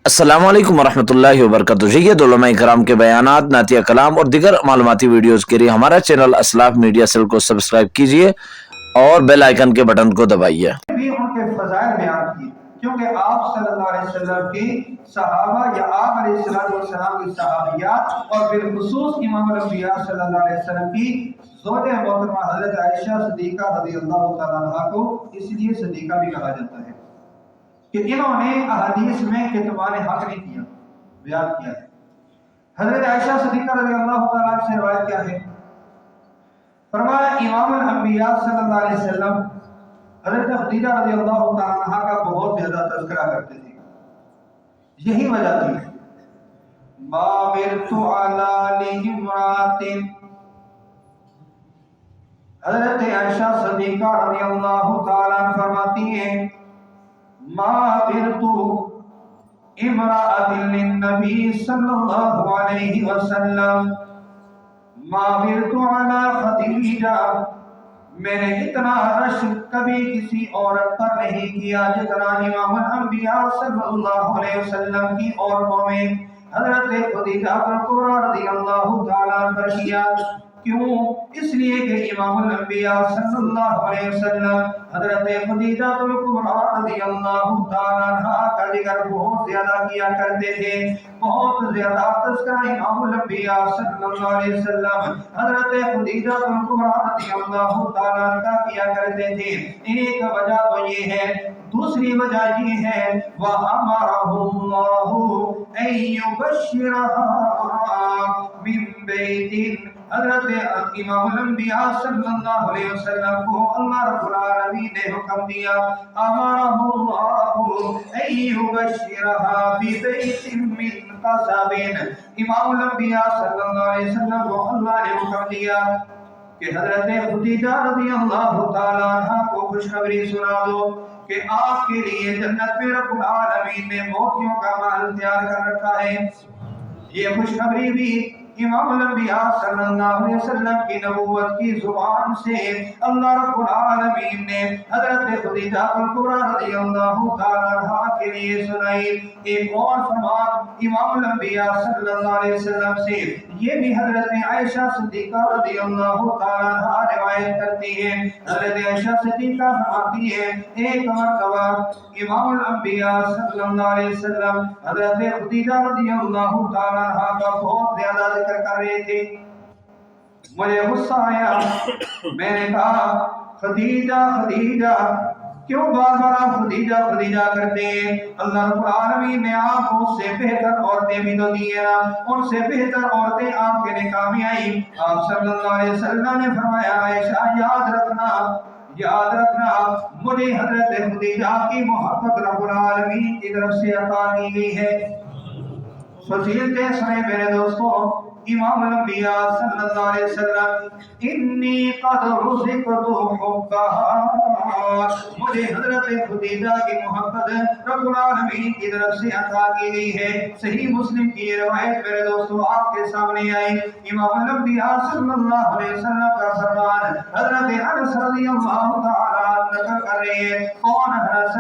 السلام علیکم ورحمۃ اللہ وبرکاتہ. یہ علماء کرام کے بیانات، نعتیہ کلام اور دیگر معلوماتی ویڈیوز کے لیے ہمارا چینل اسلاف میڈیا سیل کو سبسکرائب کیجئے اور بیل آئیکن کے بٹن کو دبائیے. بھی ان کے فضائل بیان کیے کیونکہ آپ صلی اللہ علیہ وسلم کی صحابہ یا آپ علیہ السلام کی صحابیات اور بالخصوص امام الانبیاء صلی اللہ علیہ وسلم کی زوج محترمہ حضرت عائشہ صدیقہ رضی اللہ تعالیٰ عنہ کو اس لیے صدیقہ بھی کہا جاتا ہے کہ انہوں نے احادیث میں کتمان حق نہیں کیا، بیان کیا ہے. حضرت عائشہ صدیقہ رضی اللہ تعالیٰ عنہ سے روایت کیا ہے؟ فرمایا امام الانبیاء صلی اللہ علیہ وسلم حضرت خدیجہ رضی اللہ تعالیٰ عنہ کا بہت زیادہ تذکرہ کرتے تھے. یہی وجہ تھی ما برت علی امرات، حضرت عائشہ صدیقہ رضی اللہ تعالیٰ عنہ فرماتی ہیں ما برت امرات للنبی صلی اللہ علیہ وسلم ما برت علی خدیجہ، میں نے اتنا رش کبھی کسی عورت پر نہیں کیا جتنا امام الانبیاء صلی اللہ علیہ وسلم کی عورتوں میں حضرت خدیجہ کبریٰ رضی اللہ تعالیٰ عنہ کیا. کیوں؟ اس لیے کہ امام الانبیاء صلی اللہ علیہ وسلم حضرت خدیجہ کبریٰ رضی اللہ تعالیٰ عنہ کا ذکر بہت زیادہ کیا کرتے تھے. بہت زیادہ تذکرہ امام الانبیاء صلی اللہ علیہ وسلم حضرت خدیجہ کبریٰ رضی اللہ تعالیٰ عنہ کا کیا کرتے تھے. ایک وجہ تو یہ ہے، دوسری وجہ یہ ہے وَأَمَرَهُ اللَّهُ أَن يُبَشِّرَهَا مِن بَيْتٍ، حضرت امام الانبیاء صلی اللہ علیہ وسلم کو اللہ رب العالمین نے حکم دیا امرہ اللہ ان یبشرها ببیت من قصب، امام الانبیاء صلی اللہ علیہ وسلم کو اللہ نے حکم دیا کہ حضرت خدیجہ رضی اللہ تعالیٰ عنہ کو خوشخبری سنا دو کہ آپ کے لیے جنت میں رب العالمین نے موتیوں کا محل تیار کر رکھا ہے. یہ خوشخبری بھی امام الانبیاء صلی اللہ علیہ وسلم کی نبوت کی زبان سے اللہ رب العالمین نے حضرت خدیجہ کبریٰ رضی اللہ تعالیٰ عنہ کے لیے سنائی. ایک اور فرمان امام الانبیاء صلی اللہ علیہ وسلم سے یہ بھی حضرت عائشہ صدیقہ رضی اللہ تعالیٰ عنہ روایت کرتی ہے. حضرت عائشہ صدیقہ فرماتی ہے ایک مرتبہ امام الانبیاء صلی اللہ علیہ وسلم حضرت خدیجہ رضی اللہ تعالیٰ عنہ کا بہت زیادہ ذکر کر رہے تھے. مجھے غصہ آیا، میں نے کہا خدیجہ خدیجہ کیوں بار بار آپ خدیجہ خدیجہ کرتے ہیں؟ اللہ رب العالمین نے آپ کو اس سے بہتر عورتیں بھی تو دی ہیں نا، ان سے بہتر عورتیں آپ کے نکاح میں آئیں. آپ صلی اللہ علیہ وسلم نے فرمایا عائشہ یاد رکھنا مجھے حضرت خدیجہ کی محبت رب العالمین کی طرف سے عطا کی گئی ہے. فضیلتیں سنیں میرے دوستوں. امام الانبیاء صلی اللہ علیہ وسلم انی قد رزقت حبها، مجھے حضرت خدیجہ کی محبت رب العالمین کی طرف سے عطا کی گئی ہے. صحیح مسلم کی روایت میرے دوستوں آپ کے سامنے آئی. امام الانبیاء صلی اللہ علیہ وسلم کا فرمان حضرت انس رضی اللہ تعالیٰ نقل کر رہے ہیں. کون انس؟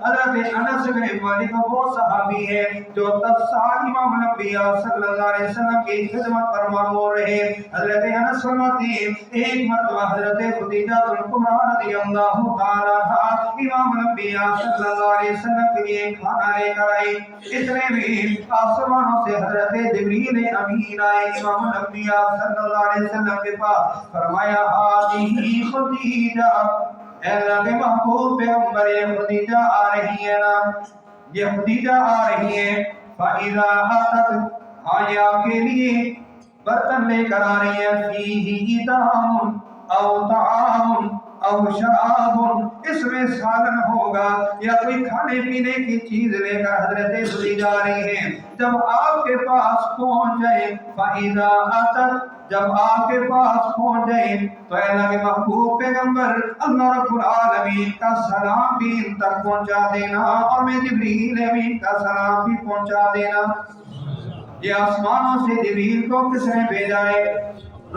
حضرت انس بن مالک وہ صحابی ہے جو 10 سال امام الانبیاء صلی اللہ علیہ وسلم کی خدمت پر معمور رہے. حضرت انس فرماتے ہیں ایک مرتبہ حضرت خدیجہ کبریٰ رضی اللہ تعالیٰ عنہ امام الانبیاء صلی اللہ علیہ وسلم کے لیے کھانا لے کر آئی. اتنے میں آسمانوں سے حضرت جبریل امین آئے امام الانبیاء صلی اللہ علیہ وسلم کے پاس. فرمایا ہذہ خدیجہ، اے اللہ کے محبوب پیغمبر خدیجہ آ رہی ہے نا، یہ خدیجہ آ رہی ہے. فَإِذَا أَتَتْ، ہاں یہ آپ کے لیے برتن لے کر آ رہی ہے فِيهِ إِدَامٌ أَوْ طَعَامٌ أَوْ شَرَابٌ، اس میں سالن ہوگا یا کوئی کھانے پینے کی چیز لے کر حضرت خدیجہ آ رہی ہیں. جب آپ کے پاس پہنچ جائے فَإِذَا أَتَتْ، جب آپ کے پاس پہنچ جائے تو اے اللہ کے محبوب پیغمبر اللہ رب العالمین کا سلام بھی ان تک پہنچا دینا اور میں جبریل امین کا سلام بھی پہنچا دینا. یہ آسمانوں سے جبریل کو کس نے بھیجا ہے؟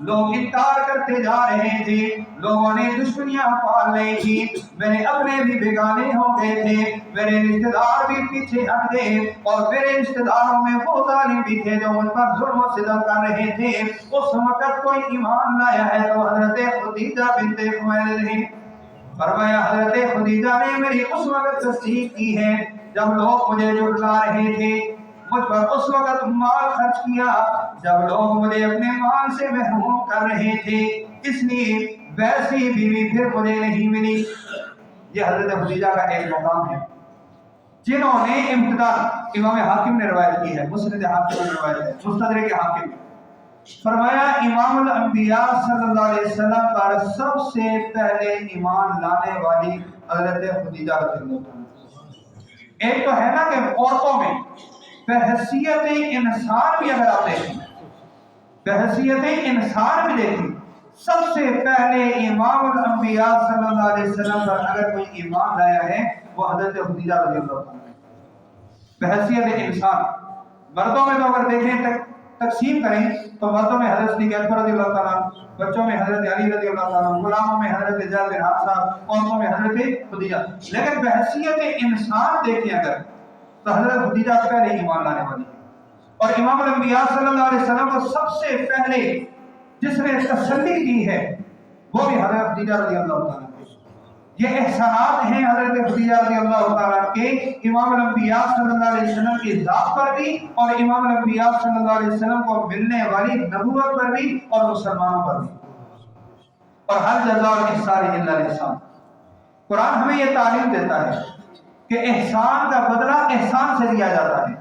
لوگ انکار کرتے جا رہے تھے، لوگوں نے دشمنیاں پال لی تھی، میرے اپنے بھی بیگانے ہو گئے تھے، میرے رشتہ دار بھی پیچھے ہٹ گئے، اور میرے رشتہ داروں میں وہ ظالم بھی تھے جو مجھ پر ظلم و ستم کر رہے تھے۔ اس وقت کوئی ایمان لایا ہے تو حضرت خدیجہ بنت خویلد ہے۔ فرمایا حضرت خدیجہ نے میری اس وقت تصدیق کی ہے جب لوگ مجھے جھٹلا رہے تھے، مجھ پر اس وقت مال خرچ کیا جب لوگ مجھے اپنے مال سے محروم کر رہے تھے، اس لیے ویسی بیوی پھر مجھے نہیں ملی۔ یہ حضرت خدیجہ کا ایک مقام ہے جنہوں نے امتداد، امام حاکم نے روایت کی ہے، مسند حاکم نے روایت ہے، مستدرک حاکم، فرمایا امام الانبیاء صلی اللہ علیہ وسلم پر سب سے پہلے ایمان لانے والی حضرت خدیجہ رضی اللہ عنہ۔ ایک تو ہے نا کہ عورتوں میں بحیثیت انسان بھی اگر آپ دیکھیں، بحیثیت انسان بھی دیکھیں، سب سے پہلے امام الانبیاء صلی اللہ علیہ وسلم پر اگر کوئی ایمان لایا ہے وہ حضرت خدیجہ رضی اللہ عنہ۔ بحیثیت انسان مردوں میں تو اگر دیکھیں تقسیم کریں تو مردوں میں حضرت صدیق اکبر رضی اللہ تعالیٰ، بچوں میں حضرت علی رضی اللہ تعالیٰ، غلاموں میں حضرت زید بن حارثہ، عورتوں میں حضرت خدیجہ۔ لیکن بحیثیت انسان دیکھیں اگر تو حضرت خدیجہ پہلے ایمان لانے والی ہے، اور امام الانبیاء صلی اللہ علیہ وسلم کو سب سے پہلے جس نے تسلی دی ہے وہ بھی حضرت خدیجہ رضی اللہ تعالیٰ۔ یہ احسانات ہیں حضرت خدیجہ رضی اللہ تعالیٰ کے امام الانبیاء صلی اللہ علیہ وسلم کی ذات پر بھی، اور امام الانبیاء صلی اللہ علیہ وسلم کو ملنے والی نبوت پر بھی، اور مسلمانوں پر بھی۔ اور ہر جزا الاحسان الا الاحسان، قرآن ہمیں یہ تعلیم دیتا ہے کہ احسان کا بدلہ احسان سے دیا جاتا ہے۔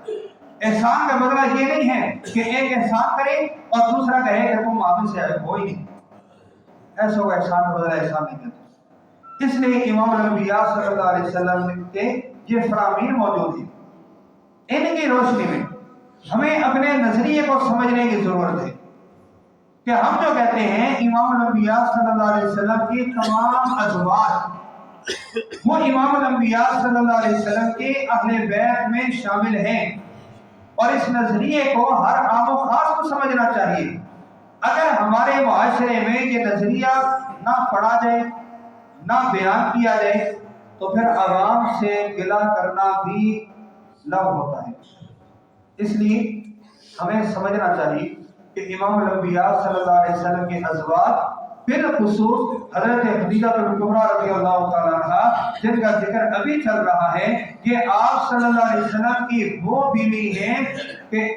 احسان کا بدلہ یہ نہیں ہے کہ ایک احسان کرے اور دوسرا کہے کہ تم معافی سے آئے، کوئی نہیں، ایسا ہوگا احسان کا بدلہ احسان نہیں کرتا۔ اس لیے امام الانبیاء صلی اللہ علیہ وسلم کے یہ فرامین موجود ہیں، ان کی روشنی میں ہمیں اپنے نظریے کو سمجھنے کی ضرورت ہے کہ ہم جو کہتے ہیں امام الانبیاء صلی اللہ علیہ وسلم کی تمام ازواج وہ امام الانبیاء صلی اللہ علیہ وسلم کے اہل بیت میں شامل ہیں، اور اس نظریے کو ہر عام و خاص کو سمجھنا چاہیے۔ اگر ہمارے معاشرے میں یہ نظریہ نہ پڑھا جائے، نہ بیان کیا جائے، تو پھر عوام سے گلہ کرنا بھی لغو ہوتا ہے۔ اس لیے ہمیں سمجھنا چاہیے کہ امام الانبیاء صلی اللہ علیہ وسلم کے ازواج، بالخصوص حضرت خدیجہ کبریٰ رضی اللہ تعالیٰ عنہا جن کا ذکر ابھی چل رہا ہے، یہ آپ صلی اللہ علیہ وسلم کی وہ بیوی ہیں کہ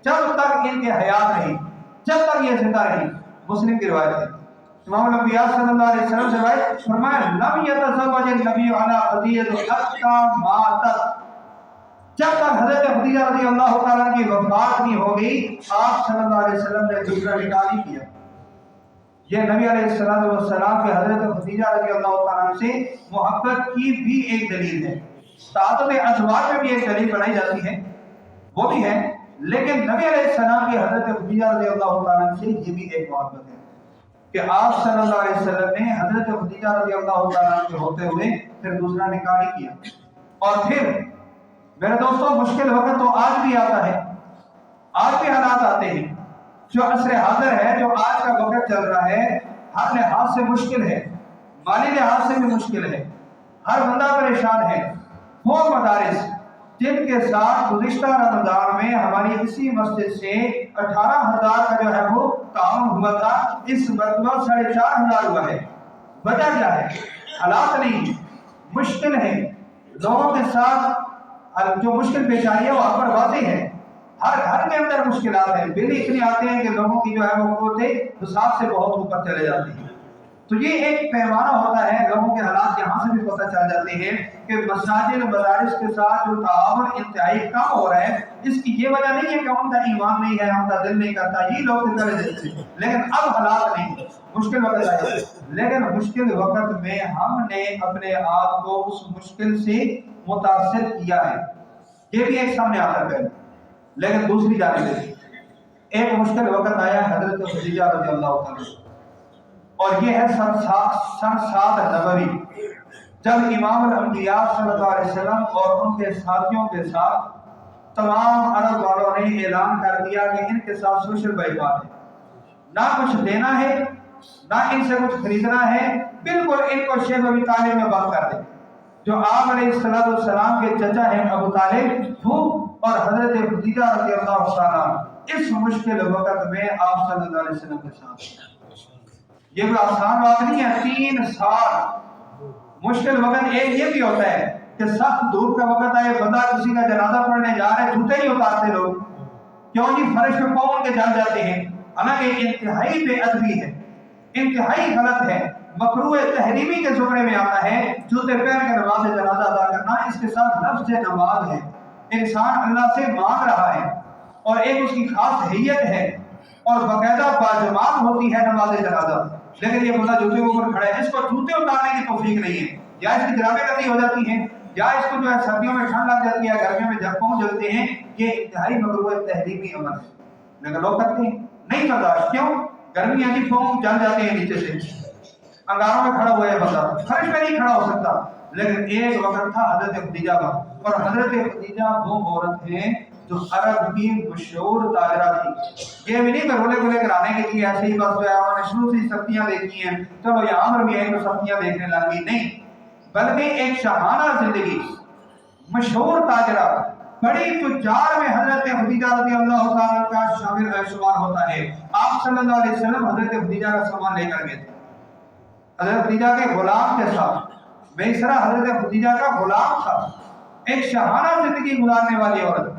جب تک ان کے حیات رہی، جب تک یہ زندہ رہی، مسلم کی روایت ہے، امام الانبیاء صلی اللہ علیہ وسلم سے روایت فرمایا لم یتزوج النبی علی خدیجہ حتی ماتت، جب تک حضرت خدیجہ رضی اللہ تعالیٰ کی وفات نہیں ہو گئی آپ صلی اللہ علیہ وسلم نے دوسرا نکاح نہیں کیا۔ یہ نبی علیہ السلام کے حضرت خدیجہ رضی اللہ تعالیٰ سے محبت کی بھی ایک دلیل ہے۔ تعدد ازواج میں بھی ایک دلیل بنائی جاتی ہے، وہ بھی ہے، لیکن نبی علیہ السلام کی حضرت خدیجہ رضی اللہ تعالیٰ سے یہ بھی ایک محبت ہے کہ آپ صلی اللہ علیہ وسلم نے حضرت خدیجہ رضی اللہ تعالیٰ کے ہوتے ہوئے پھر دوسرا نکاح نہیں کیا۔ اور پھر میرے دوستوں مشکل وقت تو آج بھی آتا ہے، آج بھی حالات آتے ہیں، جو عصر حاضر ہے، جو آج کا وقت چل رہا ہے، ہر لحاظ سے مشکل ہے، مالی لحاظ سے بھی مشکل ہے، ہر بندہ پریشان ہے۔ وہ مدارس جن کے ساتھ گزشتہ رمضان میں ہماری اسی مسجد سے 18,000 کا جو ہے وہ تعاون ہوا تھا، اس مرتبہ 4,500 ہوا ہے۔ وجہ کیا ہے؟ حالات نہیں، مشکل ہے، لوگوں کے ساتھ جو مشکل پیش آئی ہے وہ آپ پر واضح ہے، ہر گھر کے اندر مشکلات ہیں، بل اتنے آتے ہیں کہ لوگوں کی جو ہے وہ قوت حساب سے بہت اوپر چلے جاتے ہیں۔ تو یہ ایک پیمانہ ہوتا ہے، لوگوں کے حالات یہاں سے بھی پتہ چل جاتے ہیں کہ مساجد مدارس کے ساتھ جو تعاون انتہائی کم ہو رہا ہے، اس کی یہ وجہ نہیں ہے کہ ان کا ایمان نہیں ہے، ان کا دل نہیں کرتا، یہ لوگ ادھر دیتے ہیں، لیکن اب حالات نہیں، مشکل وقت آئے، لیکن مشکل وقت میں ہم نے اپنے آپ کو اس مشکل سے متاثر کیا ہے، یہ بھی ایک سامنے آتا ہے۔ لیکن دوسری جانب ایک مشکل وقت آیا حضرت خدیجہ رضی اللہ تعالیٰ، اور یہ ہے سن 7 نبوی، جب امام الانبیاء صلی اللہ علیہ وسلم اور ان کے ساتھیوں کے ساتھ تمام عرب والوں نے اعلان کر دیا کہ ان کے ساتھ سوشل بائیکاٹ ہے، نہ کچھ دینا ہے نہ ان سے کچھ خریدنا ہے، بالکل ان کو شیخ ابی طالب میں بند کر دیں۔ جو آپ علیہ السلام کے چچا ہیں ابو طالب، وہ اور حضرت خدیجہ رضی اللہ تعالیٰ اس مشکل وقت میں آپ صلی اللہ علیہ وسلم کے ساتھ ہیں۔ یہ کوئی آسان بات نہیں ہے، 3 سال مشکل وقت۔ ایک یہ بھی ہوتا ہے کہ سخت دھوپ کا وقت آئے، بندہ کسی کا جنازہ پڑھنے جا رہا ہے، جوتے نہیں اتارتے لوگ، کیوں جی فرش پہ پاؤں کے جل جاتے ہیں، حالانکہ انتہائی بے ادبی ہے، انتہائی غلط ہے، مکروہ تحریمی کے زمرے میں آتا ہے جوتے پہن کر نماز جنازہ ادا کرنا۔ اس کے ساتھ لفظ نماز ہے، انسان اللہ سے مانگ رہا ہے اور ایک اس کی خاص حیت ہے اور باقاعدہ باجماعت ہوتی ہے نماز جنازہ، لیکن یہ بندہ جوتے کے اوپر کھڑا ہے، اس کو جوتے اتارنے کی توفیق نہیں ہے، یا اس کی جرابیں گندی ہو جاتی ہیں، یا اس کو جو ہے سردیوں میں ٹھنڈ لگ جاتی ہے، گرمیوں میں جب پاؤں جلتے ہیں، یہ انتہائی مکروہ تحریمی عمل ہے، لیکن لوگ کرتے ہیں نہیں برداشت۔ کیوں؟ گرمیاں جی پاؤں جل جاتے ہیں نیچے سے، انگاروں میں کھڑا ہوا ہے بندہ، فرش پہ نہیں کھڑا ہو سکتا۔ لیکن ایک وقت تھا حضرت خدیجہ کا، اور حضرت خدیجہ وہ عورت ہیں جو عرب کی مشہور تاجرہ تھی۔ یہ بھی نہیں کہ رولے گولے کرانے کے لیے ایسے ہی بس جو ہے انہوں نے شروع سے ہی سختیاں دیکھی ہیں، چلو یہ عمر بھی ہے تو سختیاں دیکھنے لگی، نہیں، بلکہ ایک شاہانہ زندگی، مشہور تاجرہ، بڑی تجار میں حضرت خدیجہ رضی اللہ تعالیٰ کا شامل شمار ہوتا ہے۔ آپ صلی اللہ علیہ وسلم حضرت خدیجہ کا سامان لے کر گئے تھے حضرت خدیجہ کے غلام کے ساتھ۔ میسرہ حضرت خدیجہ کا غلام تھا، ایک شاہانہ زندگی گزارنے والی عورت۔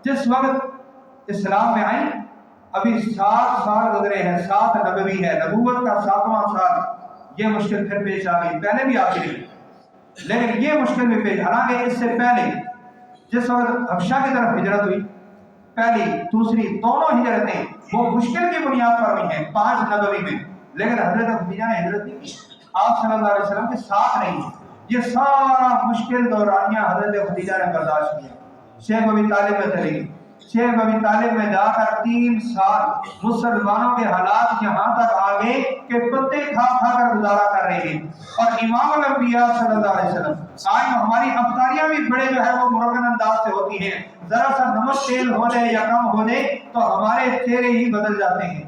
جس وقت اسلام میں آئی، ابھی 7 سال گزرے ہیں، 7 نبوی ہے، نبوت کا 7واں سال، یہ مشکل پھر پیش آ گئی، پہلے بھی آتی رہی لیکن یہ مشکل بھی پیش، حالانکہ اس سے پہلے جس وقت حبشہ کی طرف ہجرت ہوئی، پہلی دوسری دونوں ہجرتیں وہ مشکل کی بنیاد پر ہوئی ہیں 5 نبوی میں، لیکن حضرت خدیجہ نے ہجرت نہیں کی، آپ صلی اللہ علیہ وسلم کے ساتھ نہیں۔ یہ سارا مشکل دورانیہ حضرت خدیجہ نے برداشت کیا، شیخ ابی طالب میں چلے گئی، شیخ ابی طالب میں جا کر 3 سال مسلمانوں کے حالات یہاں تک آ گئے کہ پتے کھا کھا کر گزارا کر رہے ہیں، اور امام الانبیاء صلی اللہ علیہ وسلم، آج ہماری افطاریاں بھی بڑے جو ہے وہ مرغن انداز سے ہوتی ہیں، ذرا سا نمک تیل ہو جائے یا کم ہو جائے تو ہمارے چہرے ہی بدل جاتے ہیں،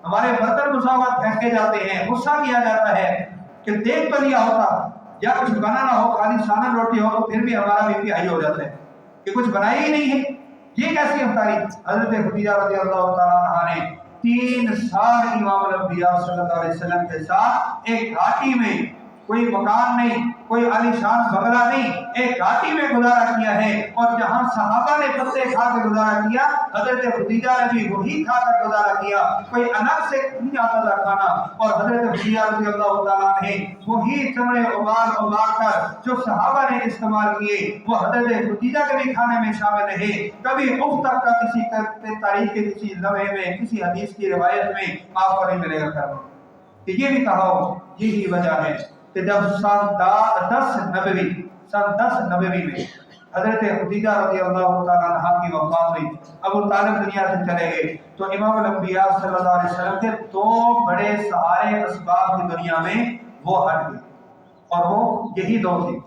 ہمارے برتن مساوات پھینکے جاتے ہیں، غصہ کیا جاتا ہے کہ دیکھ تو لیا ہوتا یا کچھ بنا نہ ہو، خالی سالن روٹی ہو تو پھر بھی ہمارا بی پی ہائی ہو جاتا ہے کہ کچھ بنایا ہی نہیں ہے۔ یہ کیسی افطاری؟ حضرت خدیجہ رضی اللہ تعالیٰ عنہا نے 3 سال امام الانبیاء صلی اللہ علیہ وسلم کے ساتھ ایک گھاٹی میں، کوئی مکان نہیں، کوئی عالیشان بنگلہ نہیں، ایک گھاٹی میں گزارا کیا ہے، اور جہاں صحابہ نے پتے کھا کے گزارا کیا، حضرت خدیجہ نے بھی وہی کھا کر گزارا کیا، کوئی الگ سے نہیں آتا تھا کھانا، اور حضرت خدیجہ رضی اللہ تعالیٰ نے وہی چمڑے ابال کر جو صحابہ نے استعمال کیے وہ حضرت خدیجہ کے بھی کھانے میں شامل رہے۔ کبھی اب تک کا کسی تاریخ کے کسی لمحے میں، کسی حدیث کی روایت میں آپ کو نہیں ملے گا کرنا کہ یہ بھی کہا ہو۔ یہی وجہ ہے کہ جب سن 10 نبوی میں حضرت خدیجہ رضی اللہ تعالیٰ عنہ کی وفات ہوئی، ابو طالب دنیا سے چلے گئے، تو امام الانبیاء صلی اللہ علیہ وسلم کے 2 بڑے سہارے اسباب کی دنیا میں وہ ہٹ گئے، اور وہ یہی 2 تھے۔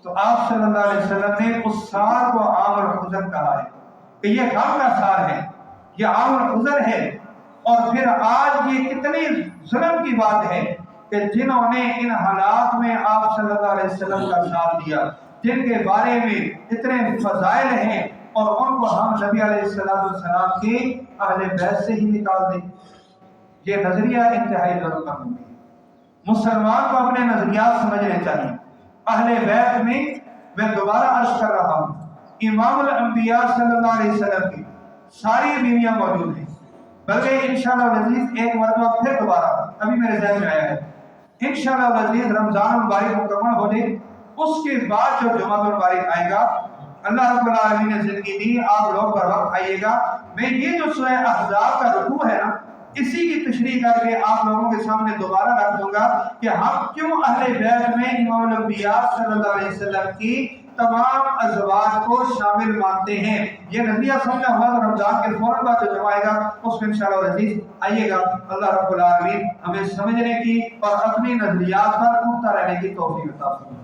تو آپ صلی اللہ علیہ وسلم نے اس سال کو عام الحزن کہا ہے کہ یہ غم کا سال ہے، یہ عام الحزن ہے۔ اور پھر آج یہ کتنی ظلم کی بات ہے کہ جنہوں نے ان حالات میں آپ صلی اللہ علیہ وسلم کا ساتھ دیا، جن کے بارے میں اتنے فضائل ہیں، اور ان کو ہم نبی علیہ السلام کے اہل بیت سے ہی نکال دیں، یہ نظریہ انتہائی ضرورت ہے۔ مسلمان کو اپنے نظریات سمجھنے چاہیے۔ اہل بیت میں دوبارہ عرض کر رہا ہوں، امام الانبیاء صلی اللہ علیہ وسلم کی ساری بیویاں موجود ہیں، بلکہ انشاءاللہ العزیز ایک مرتبہ پھر دوبارہ ابھی میرے ذہن میں آیا ہے، انشاءاللہ العزیز رمضان المبارک مکمل ہو جائے، اس کے بعد جو جمعہ المبارک آئے گا، اللہ رب العالمین نے زندگی دی، آپ لوگ بر وقت آئیے گا، میں یہ جو سورہ احزاب کا رکوع ہے نا، اسی کی تشریح کر کے آپ لوگوں کے سامنے دوبارہ رکھ دوں گا کہ ہم کیوں اہل بیت میں امام الانبیاء صلی اللہ علیہ وسلم کی تمام ازواج کو شامل مانتے ہیں۔ یہ نظریہ سمجھنا ہوا تو رمضان کے فوراً بعد جو جمع آئے گا اس میں انشاءاللہ العزیز آئیے گا۔ اللہ رب العالمین ہمیں سمجھنے کی اور اپنی نظریات پر پختہ رہنے کی توفیق عطا فرمائے۔